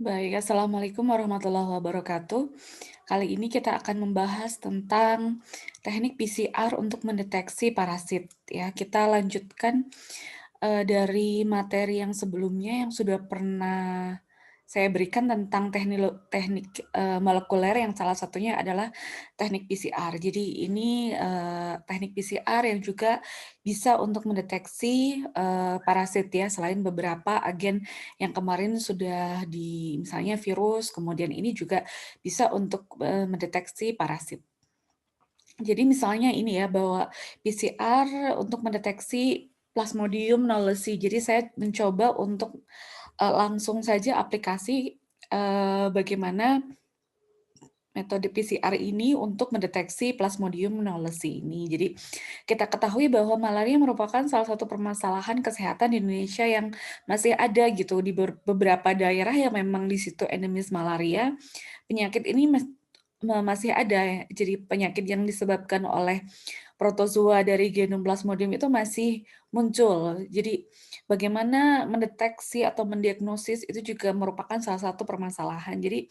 Baik, assalamualaikum warahmatullahi wabarakatuh. Kali ini kita akan membahas tentang teknik PCR untuk mendeteksi parasit. Ya, kita lanjutkan dari materi yang sebelumnya yang sudah pernah saya berikan tentang teknik molekuler yang salah satunya adalah teknik PCR. Jadi ini teknik PCR yang juga bisa untuk mendeteksi parasit ya, selain beberapa agen yang kemarin sudah misalnya virus, kemudian ini juga bisa untuk mendeteksi parasit. Jadi misalnya ini ya, bahwa PCR untuk mendeteksi Plasmodium knowlesi. Jadi saya mencoba untuk, langsung saja aplikasi, bagaimana metode PCR ini untuk mendeteksi Plasmodium knowlesi ini. Jadi kita ketahui bahwa malaria merupakan salah satu permasalahan kesehatan di Indonesia yang masih ada gitu di beberapa daerah yang memang di situ endemis malaria. Penyakit ini masih ada ya. Jadi penyakit yang disebabkan oleh protozoa dari genom Plasmodium itu masih muncul. Jadi bagaimana mendeteksi atau mendiagnosis itu juga merupakan salah satu permasalahan. Jadi,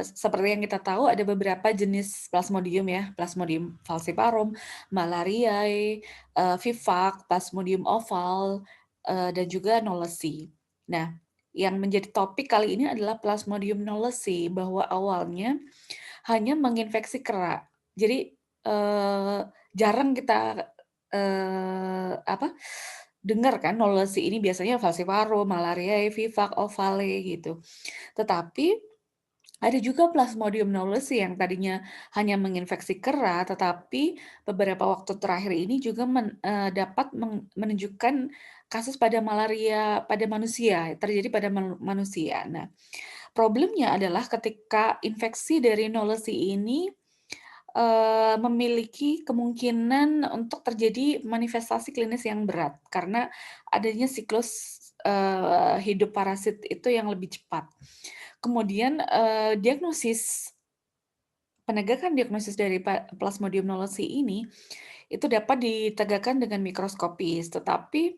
seperti yang kita tahu ada beberapa jenis Plasmodium ya, Plasmodium falciparum, malariae, vivax, Plasmodium oval, dan juga knowlesi. Nah, yang menjadi topik kali ini adalah Plasmodium knowlesi, bahwa awalnya hanya menginfeksi kera. Jadi, eee, jarang kita, apa, dengar kan knowlesi ini biasanya falciparum, malariae, vivax, ovale gitu. Tetapi ada juga Plasmodium knowlesi yang tadinya hanya menginfeksi kera, tetapi beberapa waktu terakhir ini juga dapat menunjukkan kasus pada malaria pada manusia, terjadi pada manusia. Nah, problemnya adalah ketika infeksi dari knowlesi ini, memiliki kemungkinan untuk terjadi manifestasi klinis yang berat, karena adanya siklus, hidup parasit itu yang lebih cepat. Kemudian, penegakan diagnosis dari Plasmodium knowlesi ini, itu dapat ditegakkan dengan mikroskopis, tetapi,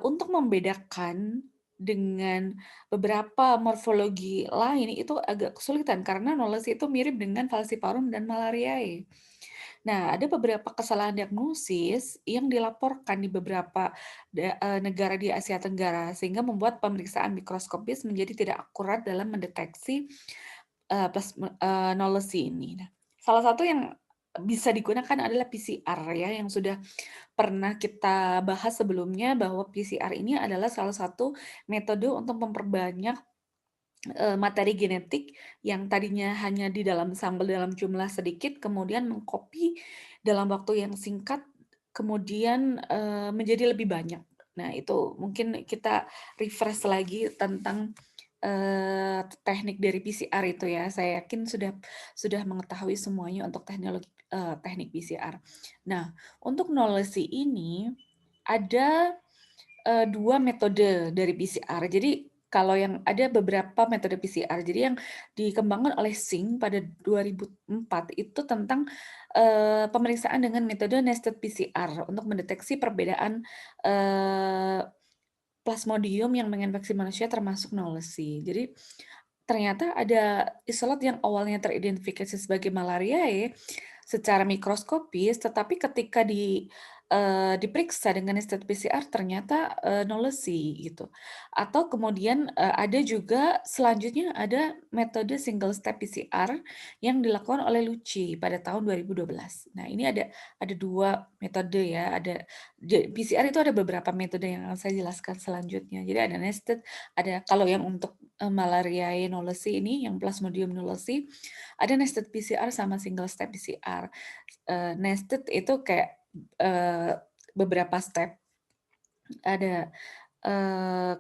untuk membedakan dengan beberapa morfologi lain itu agak kesulitan karena knowlesi itu mirip dengan falciparum dan malariae. Nah, ada beberapa kesalahan diagnosis yang dilaporkan di beberapa negara di Asia Tenggara, sehingga membuat pemeriksaan mikroskopis menjadi tidak akurat dalam mendeteksi, knowlesi ini. Nah, salah satu yang bisa digunakan adalah PCR ya, yang sudah pernah kita bahas sebelumnya bahwa PCR ini adalah salah satu metode untuk memperbanyak materi genetik yang tadinya hanya di dalam sampel dalam jumlah sedikit, kemudian mengcopy dalam waktu yang singkat, kemudian, menjadi lebih banyak. Nah, itu mungkin kita refresh lagi tentang, teknik dari PCR itu ya. Saya yakin sudah mengetahui semuanya untuk teknik PCR. Nah, untuk knowlesi ini ada 2 metode dari PCR. Jadi, kalau yang ada beberapa metode PCR. Jadi yang dikembangkan oleh Singh pada 2004 itu tentang, pemeriksaan dengan metode nested PCR untuk mendeteksi perbedaan, eee, Plasmodium yang menginfeksi manusia termasuk knowlesi. Jadi, ternyata ada isolat yang awalnya teridentifikasi sebagai malariae secara mikroskopis, tetapi ketika diperiksa dengan nested PCR ternyata, knowlesi gitu. Atau kemudian, ada juga selanjutnya ada metode single step PCR yang dilakukan oleh Lucci pada tahun 2012. Nah, ini ada 2 metode ya, PCR itu ada beberapa metode yang akan saya jelaskan selanjutnya. Jadi ada nested, ada kalau yang untuk, malariae knowlesi ini yang Plasmodium knowlesi, ada nested PCR sama single step PCR. Nested itu kayak, eee, beberapa step, ada,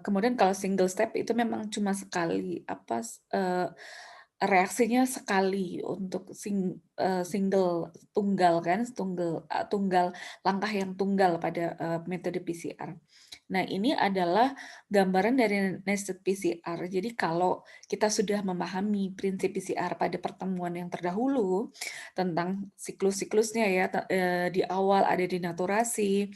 kemudian kalau single step itu memang cuma sekali, reaksinya sekali untuk single tunggal kan, tunggal langkah yang tunggal pada, metode PCR. Nah, ini adalah gambaran dari nested PCR. Jadi kalau kita sudah memahami prinsip PCR pada pertemuan yang terdahulu tentang siklus-siklusnya ya, di awal ada denaturasi,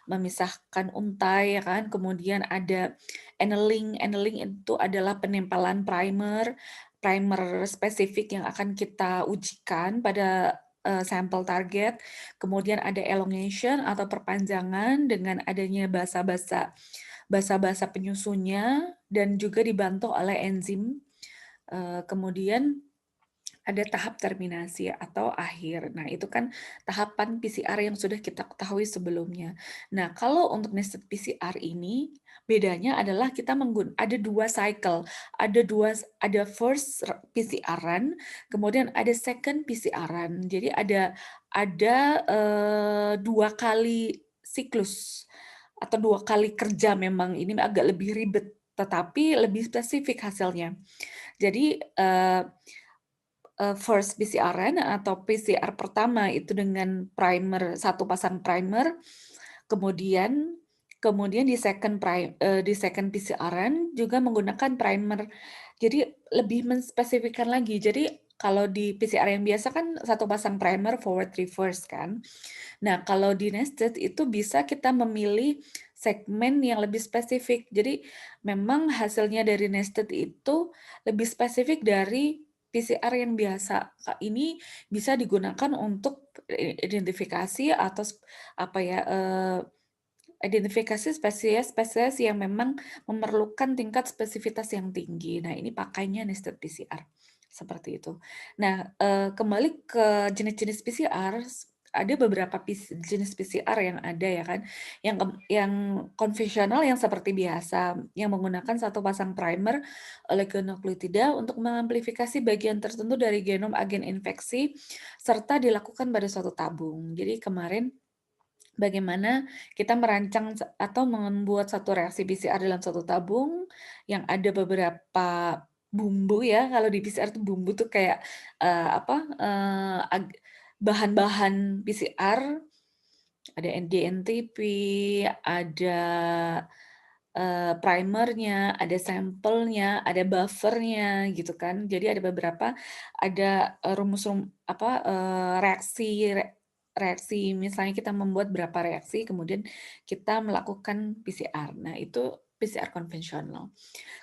memisahkan untai ya kan, kemudian ada annealing. Annealing itu adalah penempelan primer, primer spesifik yang akan kita ujikan pada, sampel target. Kemudian ada elongation atau perpanjangan dengan adanya basa-basa penyusunnya dan juga dibantu oleh enzim. Kemudian ada tahap terminasi atau akhir. Nah, itu kan tahapan PCR yang sudah kita ketahui sebelumnya. Nah, kalau untuk nested PCR ini, bedanya adalah kita ada 2 cycle, ada first PCR-an, kemudian ada second PCR-an. Jadi ada, 2 kali siklus atau 2 kali kerja memang ini agak lebih ribet, tetapi lebih spesifik hasilnya. Jadi, first PCR-an atau PCR pertama itu dengan primer, satu pasang primer, kemudian kemudian di second PCR-an juga menggunakan primer. Jadi lebih menspesifikkan lagi. Jadi kalau di PCR yang biasa kan satu pasang primer forward reverse kan. Nah, kalau di nested itu bisa kita memilih segmen yang lebih spesifik. Jadi memang hasilnya dari nested itu lebih spesifik dari PCR yang biasa. Ini bisa digunakan untuk identifikasi atau apa ya, identifikasi spesies-spesies yang memang memerlukan tingkat spesifitas yang tinggi. Nah, ini pakainya nested PCR, seperti itu. Nah, kembali ke jenis-jenis PCR, ada beberapa jenis PCR yang ada ya kan, yang konvensional yang seperti biasa, yang menggunakan satu pasang primer oligonukleotida untuk mengamplifikasi bagian tertentu dari genom agen infeksi, serta dilakukan pada suatu tabung. Jadi kemarin bagaimana kita merancang atau membuat satu reaksi PCR dalam satu tabung yang ada beberapa bumbu ya, kalau di PCR tuh bumbu tuh kayak, apa, bahan-bahan PCR, ada DNTP, ada, primernya, ada sampelnya, ada buffernya gitu kan. Jadi ada beberapa, ada, reaksi reaksi misalnya kita membuat berapa reaksi, kemudian kita melakukan PCR. Nah, itu PCR konvensional.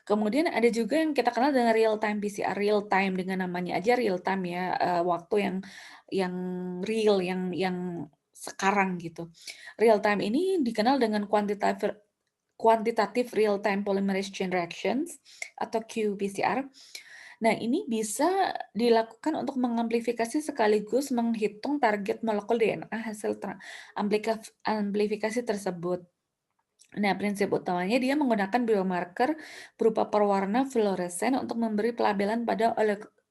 Kemudian ada juga yang kita kenal dengan real time PCR, real time dengan namanya aja real time ya, waktu yang real, yang sekarang gitu. Real time ini dikenal dengan quantitative real time polymerase chain reactions atau qPCR. Nah, ini bisa dilakukan untuk mengamplifikasi sekaligus menghitung target molekul DNA hasil amplifikasi tersebut. Nah, prinsip utamanya dia menggunakan biomarker berupa perwarna fluoresen untuk memberi pelabelan pada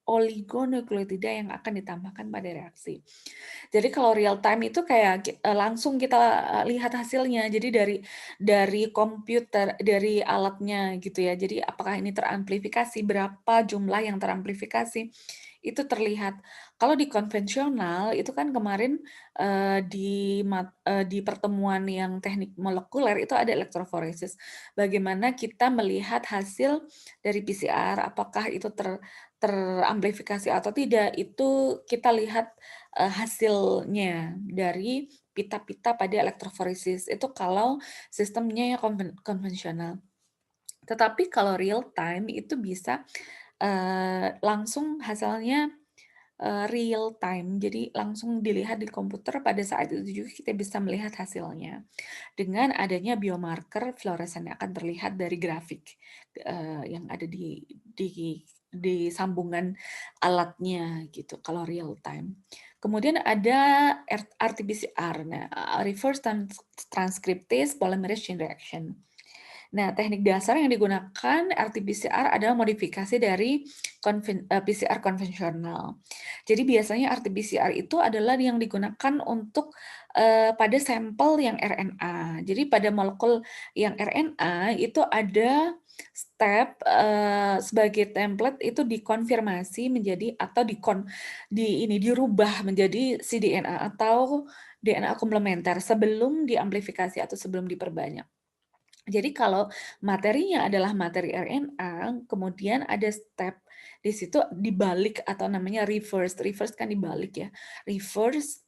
oligonukleotida yang akan ditambahkan pada reaksi. Jadi kalau real time itu kayak langsung kita, lihat hasilnya. Jadi dari komputer, dari alatnya gitu ya. Jadi apakah ini teramplifikasi, berapa jumlah yang teramplifikasi, itu terlihat. Kalau di konvensional itu kan kemarin, di pertemuan yang teknik molekuler itu ada elektroforesis. Bagaimana kita melihat hasil dari PCR, apakah itu teramplifikasi atau tidak, itu kita lihat hasilnya dari pita-pita pada elektroforesis, itu kalau sistemnya yang konvensional. Tetapi kalau real time itu bisa, langsung hasilnya, real time, jadi langsung dilihat di komputer pada saat itu juga kita bisa melihat hasilnya. Dengan adanya biomarker fluoresen yang akan terlihat dari grafik, yang ada di sambungan alatnya gitu, kalau real time. Kemudian ada RT-PCR, nah, reverse transcriptase polymerase chain reaction. Nah, teknik dasar yang digunakan RT-PCR adalah modifikasi dari PCR konvensional. Jadi biasanya RT-PCR itu adalah yang digunakan untuk, pada sampel yang RNA. Jadi pada molekul yang RNA itu ada step, sebagai template itu dikonfirmasi menjadi atau dirubah menjadi cDNA atau DNA komplementer sebelum diamplifikasi atau sebelum diperbanyak. Jadi kalau materinya adalah materi RNA, kemudian ada step di situ dibalik atau namanya reverse. Reverse kan dibalik ya. Reverse,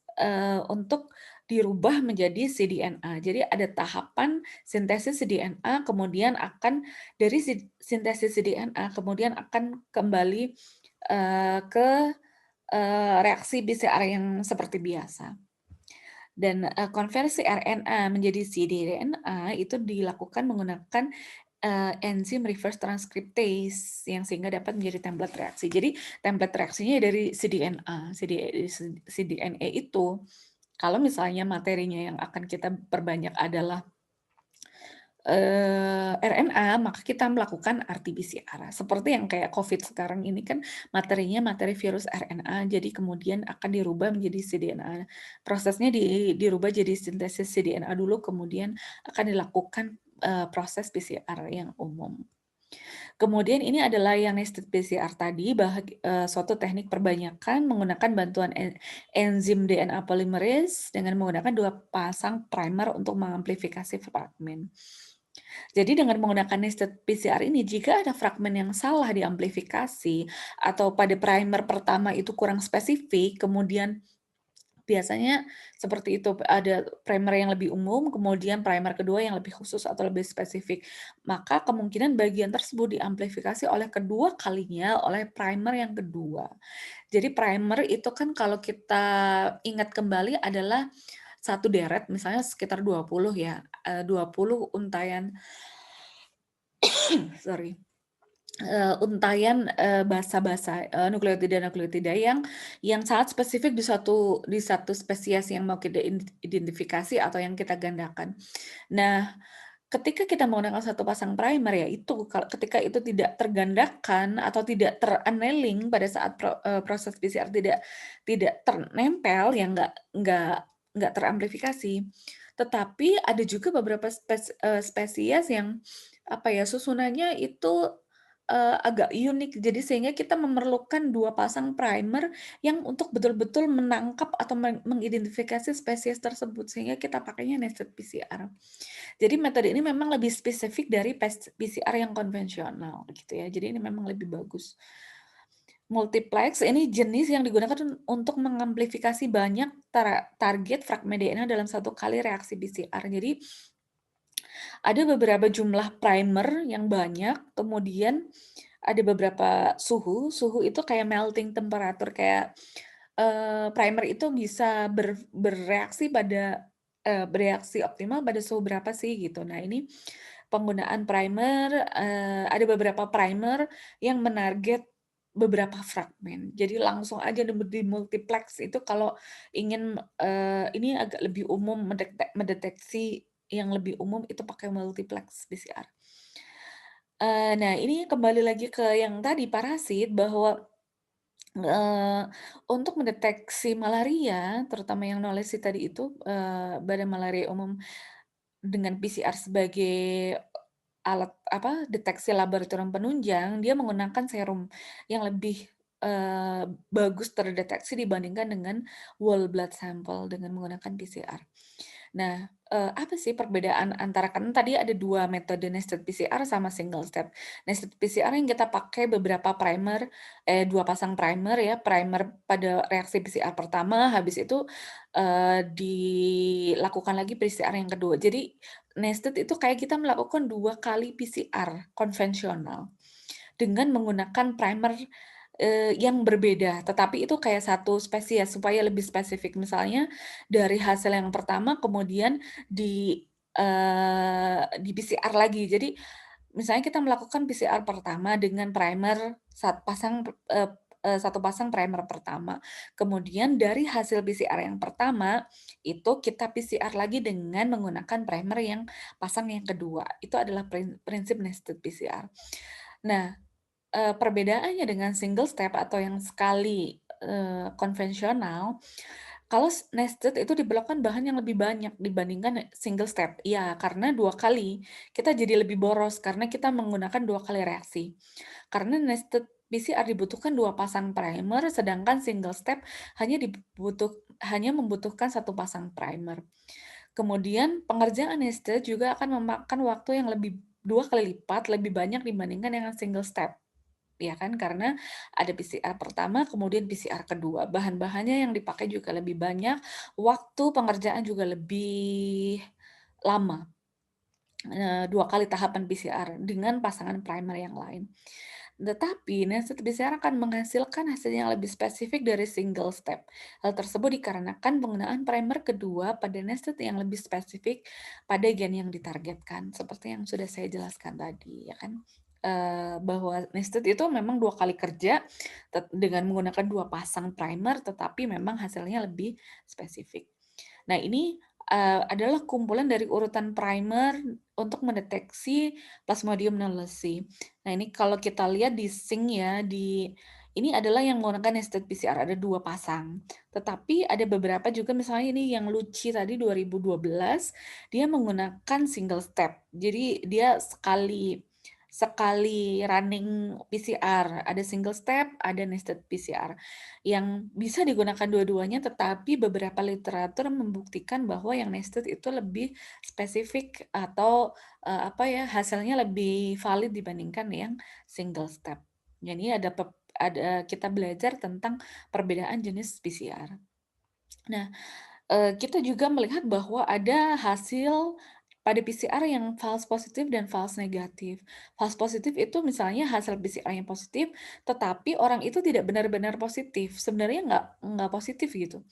untuk dirubah menjadi cDNA. Jadi ada tahapan sintesis cDNA, kemudian akan dari sintesis cDNA, kemudian akan kembali, ke, reaksi PCR yang seperti biasa. Dan, konversi RNA menjadi cDNA itu dilakukan menggunakan, enzim reverse transcriptase yang sehingga dapat menjadi template reaksi. Jadi template reaksinya dari cDNA. cDNA itu kalau misalnya materinya yang akan kita perbanyak adalah RNA, maka kita melakukan RT-PCR. Seperti yang kayak COVID sekarang ini kan materinya materi virus RNA, jadi kemudian akan dirubah menjadi cDNA. Prosesnya dirubah jadi sintesis cDNA dulu, kemudian akan dilakukan, proses PCR yang umum. Kemudian ini adalah yang nested PCR tadi, suatu teknik perbanyakan menggunakan bantuan enzim DNA polymerase dengan menggunakan 2 pasang primer untuk mengamplifikasi fragmen. Jadi dengan menggunakan nested PCR ini, jika ada fragmen yang salah diamplifikasi atau pada primer pertama itu kurang spesifik, kemudian biasanya seperti itu, ada primer yang lebih umum, kemudian primer kedua yang lebih khusus atau lebih spesifik. Maka kemungkinan bagian tersebut diamplifikasi oleh kedua kalinya oleh primer yang kedua. Jadi primer itu kan kalau kita ingat kembali adalah satu deret misalnya sekitar 20 ya, 20 untayan sorry, untayan, basa-basa, nukleotida-nukleotida yang sangat spesifik di satu spesies yang mau kita identifikasi atau yang kita gandakan. Nah, ketika kita menggunakan satu pasang primer ya itu ketika itu tidak tergandakan atau tidak ter-annealing pada saat proses PCR tidak ternempel, ya nggak teramplifikasi. Tetapi ada juga beberapa spesies yang, apa ya, susunannya itu, agak unik. Jadi sehingga kita memerlukan 2 pasang primer yang untuk betul-betul menangkap atau mengidentifikasi spesies tersebut, sehingga kita pakainya nested PCR. Jadi metode ini memang lebih spesifik dari PCR yang konvensional gitu ya. Jadi ini memang lebih bagus. Multiplex ini jenis yang digunakan untuk mengamplifikasi banyak target fragmen DNA dalam satu kali reaksi PCR. Jadi ada beberapa jumlah primer yang banyak, kemudian ada beberapa suhu itu kayak melting temperature, kayak, primer itu bisa bereaksi optimal pada suhu berapa sih gitu. Nah ini penggunaan primer, ada beberapa primer yang menarget beberapa fragmen. Jadi langsung aja dimultiplex itu kalau ingin, ini agak lebih umum mendeteksi yang lebih umum itu pakai multiplex PCR. Nah ini kembali lagi ke yang tadi parasit bahwa, eee, untuk mendeteksi malaria terutama yang Knowledge tadi itu, Badan Malaria Umum dengan PCR sebagai alat deteksi laboratorium penunjang, dia menggunakan serum yang lebih, bagus terdeteksi dibandingkan dengan whole blood sample dengan menggunakan PCR. Nah, apa sih perbedaan antara kan tadi ada 2 metode nested PCR sama single step. Nested PCR yang kita pakai beberapa primer, 2 pasang primer ya, primer pada reaksi PCR pertama, habis itu, dilakukan lagi PCR yang kedua. Jadi nested itu kayak kita melakukan 2 kali PCR konvensional dengan menggunakan primer, yang berbeda, tetapi itu kayak satu spesies supaya lebih spesifik. Misalnya dari hasil yang pertama kemudian di PCR lagi. Jadi misalnya kita melakukan PCR pertama dengan primer pasang, 1 pasang primer pertama. Kemudian dari hasil PCR yang pertama, itu kita PCR lagi dengan menggunakan primer yang pasang yang kedua. Itu adalah prinsip nested PCR. Nah, perbedaannya dengan single step atau yang sekali, konvensional, kalau nested itu diperlukan bahan yang lebih banyak dibandingkan single step. Iya, karena 2 kali, kita jadi lebih boros karena kita menggunakan 2 kali reaksi. Karena nested PCR dibutuhkan 2 pasang primer, sedangkan single step hanya membutuhkan 1 pasang primer. Kemudian pengerjaan nested juga akan memakan waktu yang lebih 2 kali lipat lebih banyak dibandingkan dengan single step. Ya kan, karena ada PCR pertama, kemudian PCR kedua. Bahan-bahannya yang dipakai juga lebih banyak, waktu pengerjaan juga lebih lama, 2 kali tahapan PCR dengan pasangan primer yang lain. Tetapi nested PCR akan menghasilkan hasil yang lebih spesifik dari single step. Hal tersebut dikarenakan penggunaan primer kedua pada nested yang lebih spesifik pada gen yang ditargetkan, seperti yang sudah saya jelaskan tadi, ya kan. Bahwa nested itu memang 2 kali kerja dengan menggunakan 2 pasang primer, tetapi memang hasilnya lebih spesifik. Nah, ini, adalah kumpulan dari urutan primer untuk mendeteksi Plasmodium knowlesi. Nah, ini kalau kita lihat di zinc ya, ini adalah yang menggunakan nested PCR, ada 2 pasang. Tetapi ada beberapa juga misalnya ini yang Lucci tadi 2012, dia menggunakan single step. Jadi dia sekali sekali running PCR, ada single step, ada nested PCR. Yang bisa digunakan dua-duanya, tetapi beberapa literatur membuktikan bahwa yang nested itu lebih spesifik atau, apa ya, hasilnya lebih valid dibandingkan yang single step. Jadi ada kita belajar tentang perbedaan jenis PCR. Nah, kita juga melihat bahwa ada hasil pada PCR yang false positif dan false negatif. False positif itu misalnya hasil PCR yang positif, tetapi orang itu tidak benar-benar positif, sebenarnya nggak positif gitu.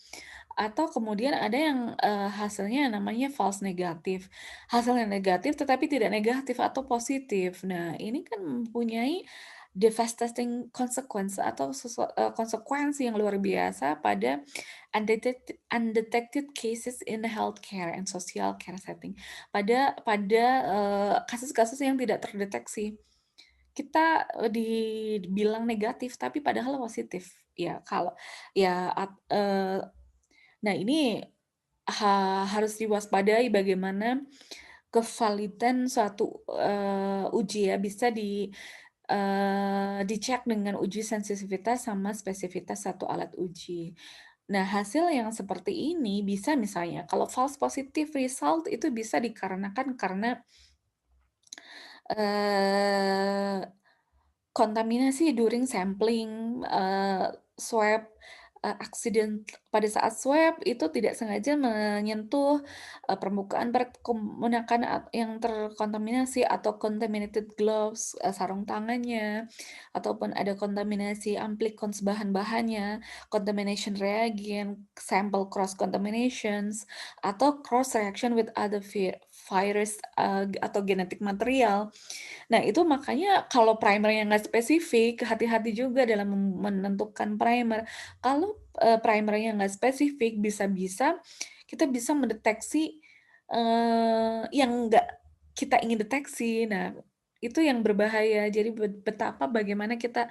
Atau kemudian ada yang, hasilnya namanya false negatif. Hasilnya negatif tetapi tidak negatif atau positif. Nah, ini kan mempunyai devastating consequence atau konsekuensi yang luar biasa pada undetected cases in the healthcare and social care setting. Kasus-kasus yang tidak terdeteksi. Kita, dibilang negatif tapi padahal positif. Ya kalau ya nah ini harus diwaspadai bagaimana kevalidan suatu, uji ya, bisa dicek dengan uji sensitivitas sama spesifitas satu alat uji. Nah, hasil yang seperti ini bisa misalnya kalau false positive result itu bisa dikarenakan karena, eee kontaminasi during sampling, swab, accident pada saat swab itu tidak sengaja menyentuh, permukaan menggunakan yang terkontaminasi atau contaminated gloves, sarung tangannya, ataupun ada kontaminasi amplicons bahan-bahannya, contamination reagent, sample cross contaminations, atau cross reaction with other virus, atau genetic material. Nah, itu makanya kalau primer-nya nggak spesifik, hati-hati juga dalam menentukan primer. Kalau, primer-nya nggak spesifik, bisa-bisa kita bisa mendeteksi, yang nggak kita ingin deteksi. Nah, itu yang berbahaya. Jadi betapa bagaimana kita,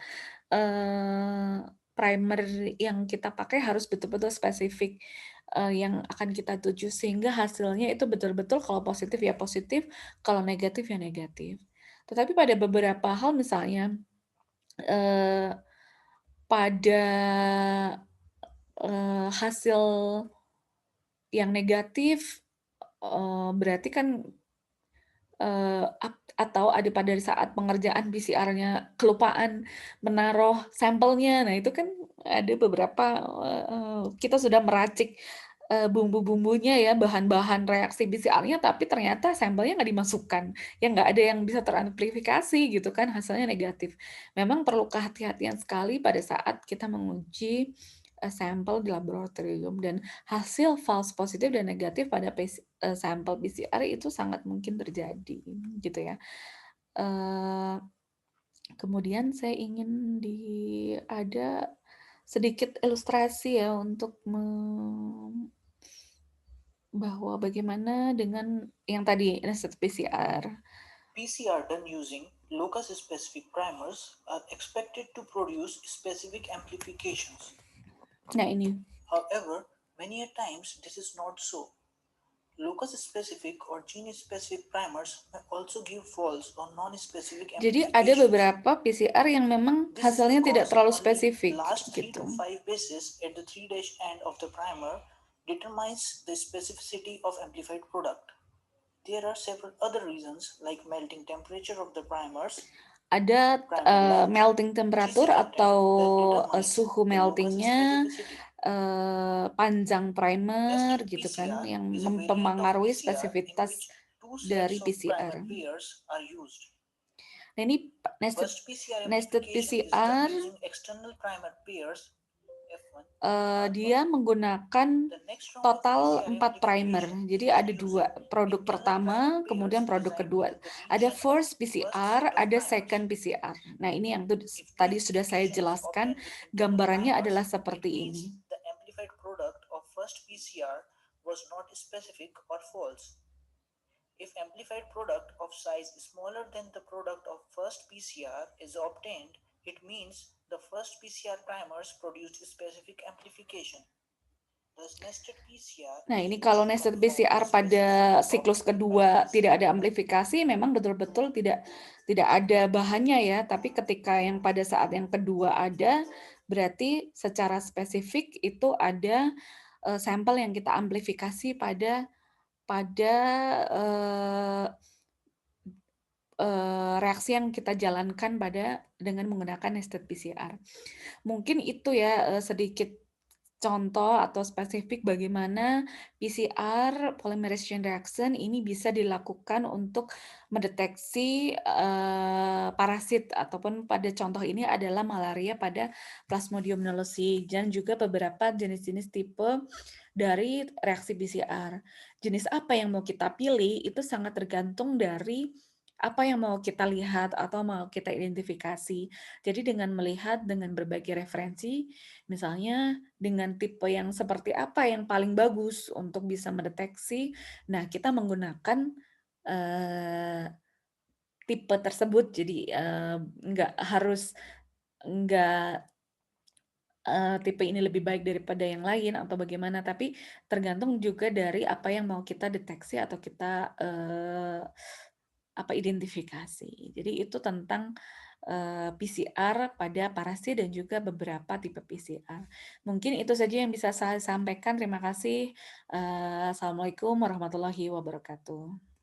primer yang kita pakai harus betul-betul spesifik, yang akan kita tuju, sehingga hasilnya itu betul-betul kalau positif ya positif, kalau negatif ya negatif. Tetapi pada beberapa hal misalnya, eee, pada, hasil yang negatif, berarti kan, atau ada pada saat pengerjaan PCR-nya kelupaan menaruh sampelnya. Nah, itu kan ada beberapa, kita sudah meracik, bumbu-bumbunya ya, bahan-bahan reaksi PCR-nya, tapi ternyata sampelnya nggak dimasukkan. Ya nggak ada yang bisa teramplifikasi gitu kan, hasilnya negatif. Memang perlu kehati-hatian sekali pada saat kita menguji, sampel di laboratorium dan hasil false positif dan negatif pada sampel PCR itu sangat mungkin terjadi, gitu ya. Eee Kemudian saya ingin ada sedikit ilustrasi ya untuk bahwa bagaimana dengan yang tadi nested PCR. PCR done using locus-specific primers are expected to produce specific amplifications. Nah ini, However, many a times this is not so. Locus-specific or gene-specific primers may also give false or non-specific jadi ada amplifications. beberapa PCR yang memang This is hasilnya tidak because terlalu only spesifik last 3 gitu. to 5 bases at the 3' end of the primer determines the specificity of amplified product. There are several other reasons like melting temperature of the primers, Ada primer length, melting GC temperatur content atau that determines suhu the locus meltingnya, specificity. panjang primer Nested gitu kan PCR yang is a variant of mempengaruhi PCR in spesifitas which two dari sets of primer PCR. pairs are used. Nah ini nested First PCR nested amplification is done PCR, using external primer pairs F1, R1. dia menggunakan The next round of total PCR 4 primer. amplification is Jadi done ada 2, using produk internal primer pertama, kemudian pairs produk designed kedua. near the Ada region of first first PCR, set of ada primers. second PCR. Nah ini yang If the tadi sudah saya amplification is jelaskan, obtained with internal gambarannya adalah primers, it seperti ini. means the amplified product of first PCR was not specific or false. If amplified product of size smaller than the product of first PCR is obtained, it means the first PCR primers produced specific amplification. Thus, nested PCR Nah, is ini kalau far from nested forming PCR a pada specific siklus optical kedua impedance. tidak ada amplifikasi, memang betul-betul tidak ada bahannya ya. Tapi ketika yang pada saat yang kedua ada, berarti secara spesifik itu ada sampel yang kita amplifikasi pada pada eh, reaksi yang kita jalankan dengan menggunakan nested PCR. Mungkin itu ya sedikit contoh atau spesifik bagaimana PCR polymerase chain reaction ini bisa dilakukan untuk mendeteksi parasit ataupun pada contoh ini adalah malaria pada Plasmodium knowlesi dan juga beberapa jenis-jenis tipe dari reaksi PCR. Jenis apa yang mau kita pilih itu sangat tergantung dari apa yang mau kita lihat atau mau kita identifikasi. Jadi dengan melihat dengan berbagai referensi, misalnya dengan tipe yang seperti apa yang paling bagus untuk bisa mendeteksi. Nah, kita menggunakan eh, tipe tersebut. Jadi nggak tipe ini lebih baik daripada yang lain atau bagaimana, tapi tergantung juga dari apa yang mau kita deteksi atau kita identifikasi. Jadi itu tentang PCR pada parasit dan juga beberapa tipe PCR. Mungkin itu saja yang bisa saya sampaikan. Terima kasih. Assalamualaikum warahmatullahi wabarakatuh.